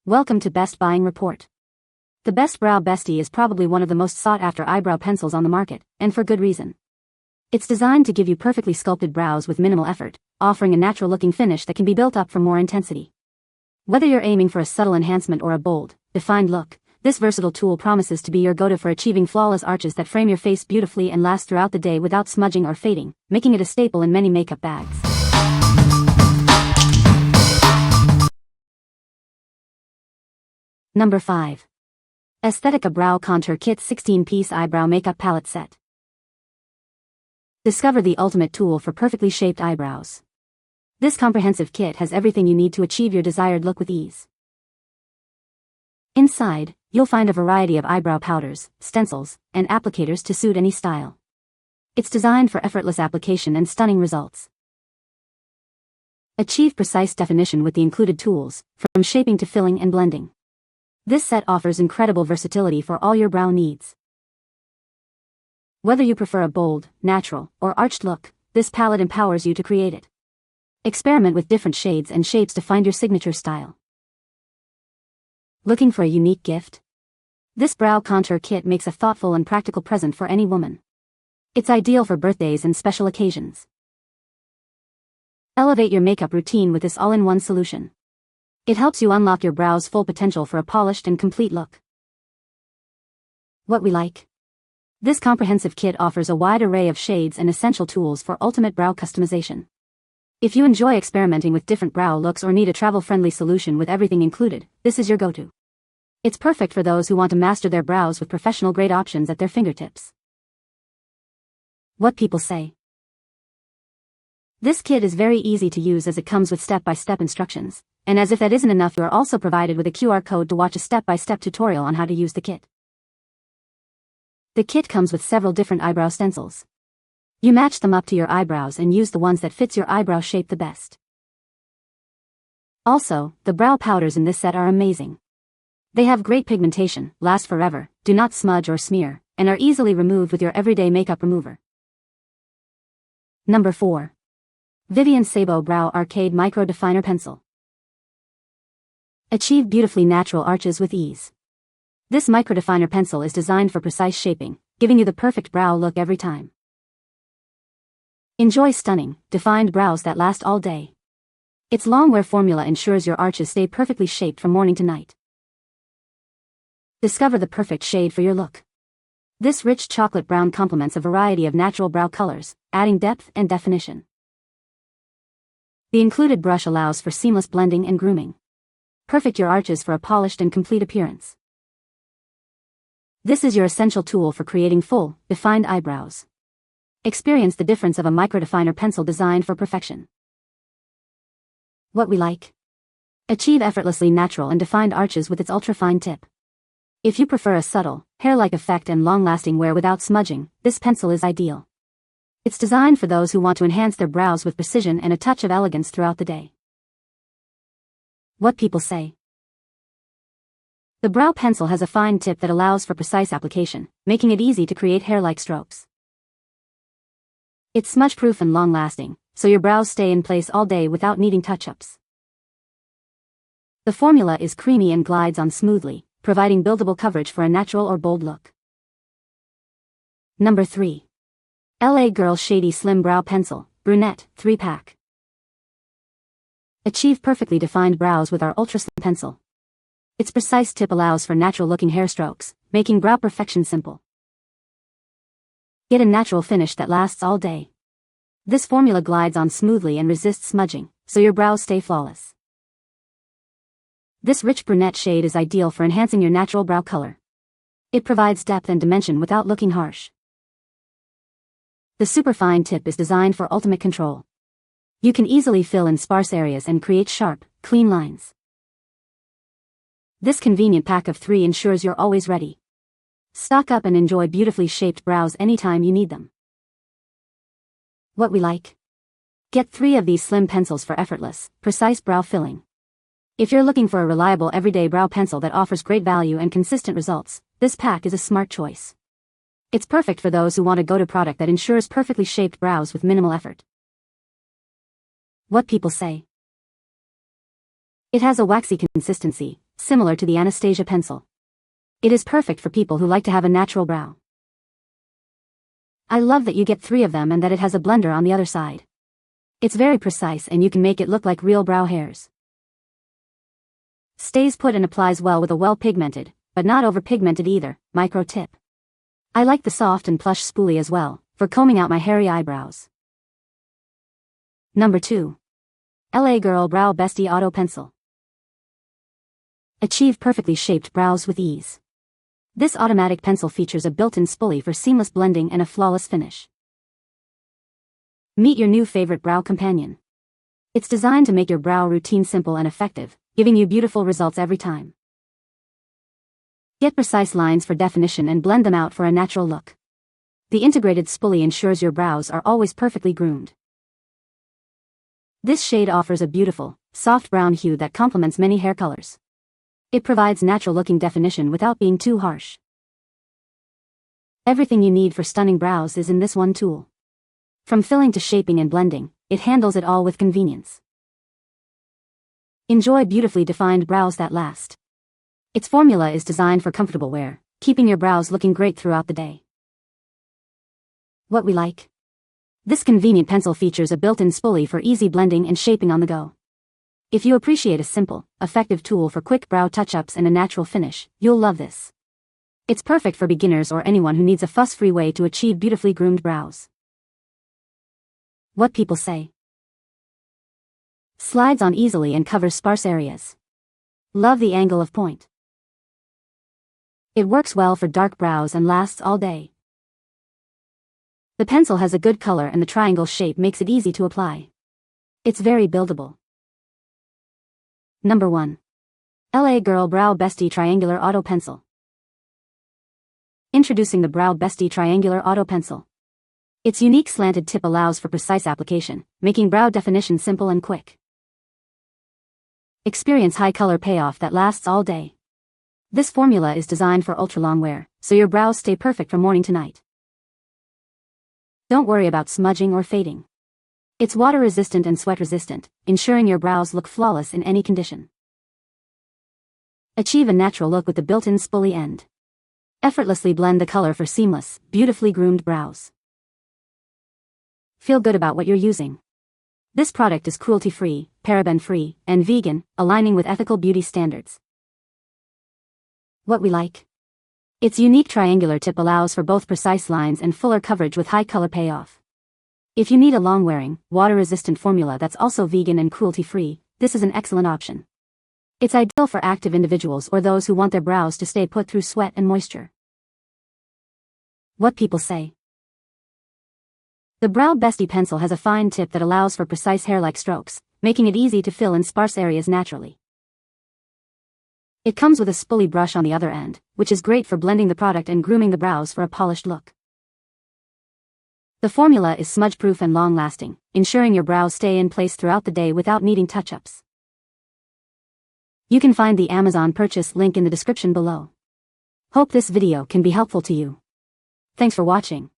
Welcome to Best Buying Report. The Best Brow Bestie is probably one of the most sought-after eyebrow pencils on the market, and for good reason. It's designed to give you perfectly sculpted brows with minimal effort, offering a natural-looking finish that can be built up for more intensity. Whether you're aiming for a subtle enhancement or a bold, defined look, this versatile tool promises to be your go-to for achieving flawless arches that frame your face beautifully and last throughout the day without smudging or fading, making it a staple in many makeup bags. Number 5. Aesthetica Brow Contour Kit 16-Piece Eyebrow Makeup Palette Set. Discover the ultimate tool for perfectly shaped eyebrows. This comprehensive kit has everything you need to achieve your desired look with ease. Inside, you'll find a variety of eyebrow powders, stencils, and applicators to suit any style. It's designed for effortless application and stunning results. Achieve precise definition with the included tools, from shaping to filling and blending. This set offers incredible versatility for all your brow needs. Whether you prefer a bold, natural, or arched look, this palette empowers you to create it. Experiment with different shades and shapes to find your signature style. Looking for a unique gift? This brow contour kit makes a thoughtful and practical present for any woman. It's ideal for birthdays and special occasions. Elevate your makeup routine with this all-in-one solution. It helps you unlock your brow's full potential for a polished and complete look. What we like? This comprehensive kit offers a wide array of shades and essential tools for ultimate brow customization. If you enjoy experimenting with different brow looks or need a travel-friendly solution with everything included, this is your go-to. It's perfect for those who want to master their brows with professional-grade options at their fingertips. What people say? This kit is very easy to use as it comes with step-by-step instructions, and as if that isn't enough, you're also provided with a QR code to watch a step-by-step tutorial on how to use the kit. The kit comes with several different eyebrow stencils. You match them up to your eyebrows and use the ones that fits your eyebrow shape the best. Also, the brow powders in this set are amazing. They have great pigmentation, last forever, do not smudge or smear, and are easily removed with your everyday makeup remover. Number 4. Vivienne Sabó Brow Arcade Micro Definer Pencil. Achieve beautifully natural arches with ease. This micro definer pencil is designed for precise shaping, giving you the perfect brow look every time. Enjoy stunning, defined brows that last all day. Its long wear formula ensures your arches stay perfectly shaped from morning to night. Discover the perfect shade for your look. This rich chocolate brown complements a variety of natural brow colors, adding depth and definition. The included brush allows for seamless blending and grooming. Perfect your arches for a polished and complete appearance. This is your essential tool for creating full, defined eyebrows. Experience the difference of a microdefiner pencil designed for perfection. What we like? Achieve effortlessly natural and defined arches with its ultra-fine tip. If you prefer a subtle, hair-like effect and long-lasting wear without smudging, this pencil is ideal. It's designed for those who want to enhance their brows with precision and a touch of elegance throughout the day. What people say? The brow pencil has a fine tip that allows for precise application, making it easy to create hair-like strokes. It's smudge-proof and long-lasting, so your brows stay in place all day without needing touch-ups. The formula is creamy and glides on smoothly, providing buildable coverage for a natural or bold look. Number 3. LA Girl Shady Slim Brow Pencil, Brunette, 3-pack. Achieve perfectly defined brows with our ultra-slim pencil. Its precise tip allows for natural-looking hair strokes, making brow perfection simple. Get a natural finish that lasts all day. This formula glides on smoothly and resists smudging, so your brows stay flawless. This rich brunette shade is ideal for enhancing your natural brow color. It provides depth and dimension without looking harsh. The superfine tip is designed for ultimate control. You can easily fill in sparse areas and create sharp, clean lines. This convenient pack of 3 ensures you're always ready. Stock up and enjoy beautifully shaped brows anytime you need them. What we like? Get 3 of these slim pencils for effortless, precise brow filling. If you're looking for a reliable everyday brow pencil that offers great value and consistent results, this pack is a smart choice. It's perfect for those who want a go-to product that ensures perfectly shaped brows with minimal effort. What people say? It has a waxy consistency, similar to the Anastasia pencil. It is perfect for people who like to have a natural brow. I love that you get 3 of them and that it has a blender on the other side. It's very precise and you can make it look like real brow hairs. Stays put and applies well with a well-pigmented, but not over-pigmented either, micro tip. I like the soft and plush spoolie as well, for combing out my hairy eyebrows. Number 2. LA Girl Brow Bestie Auto Pencil. Achieve perfectly shaped brows with ease. This automatic pencil features a built-in spoolie for seamless blending and a flawless finish. Meet your new favorite brow companion. It's designed to make your brow routine simple and effective, giving you beautiful results every time. Get precise lines for definition and blend them out for a natural look. The integrated spoolie ensures your brows are always perfectly groomed. This shade offers a beautiful, soft brown hue that complements many hair colors. It provides natural-looking definition without being too harsh. Everything you need for stunning brows is in this one tool. From filling to shaping and blending, it handles it all with convenience. Enjoy beautifully defined brows that last. Its formula is designed for comfortable wear, keeping your brows looking great throughout the day. What we like. This convenient pencil features a built-in spoolie for easy blending and shaping on the go. If you appreciate a simple, effective tool for quick brow touch-ups and a natural finish, you'll love this. It's perfect for beginners or anyone who needs a fuss-free way to achieve beautifully groomed brows. What people say. Slides on easily and covers sparse areas. Love the angle of point. It works well for dark brows and lasts all day. The pencil has a good color and the triangle shape makes it easy to apply. It's very buildable. Number 1. LA Girl Brow Bestie Triangular Auto Pencil. Introducing the Brow Bestie Triangular Auto Pencil. Its unique slanted tip allows for precise application, making brow definition simple and quick. Experience high color payoff that lasts all day. This formula is designed for ultra-long wear, so your brows stay perfect from morning to night. Don't worry about smudging or fading. It's water-resistant and sweat-resistant, ensuring your brows look flawless in any condition. Achieve a natural look with the built-in spoolie end. Effortlessly blend the color for seamless, beautifully groomed brows. Feel good about what you're using. This product is cruelty-free, paraben-free, and vegan, aligning with ethical beauty standards. What we like. Its unique triangular tip allows for both precise lines and fuller coverage with high color payoff. If you need a long-wearing, water-resistant formula that's also vegan and cruelty-free, this is an excellent option. It's ideal for active individuals or those who want their brows to stay put through sweat and moisture. What people say. The Brow Bestie pencil has a fine tip that allows for precise hair-like strokes, making it easy to fill in sparse areas naturally. It comes with a spoolie brush on the other end, which is great for blending the product and grooming the brows for a polished look. The formula is smudge-proof and long-lasting, ensuring your brows stay in place throughout the day without needing touch-ups. You can find the Amazon purchase link in the description below. Hope this video can be helpful to you. Thanks for watching.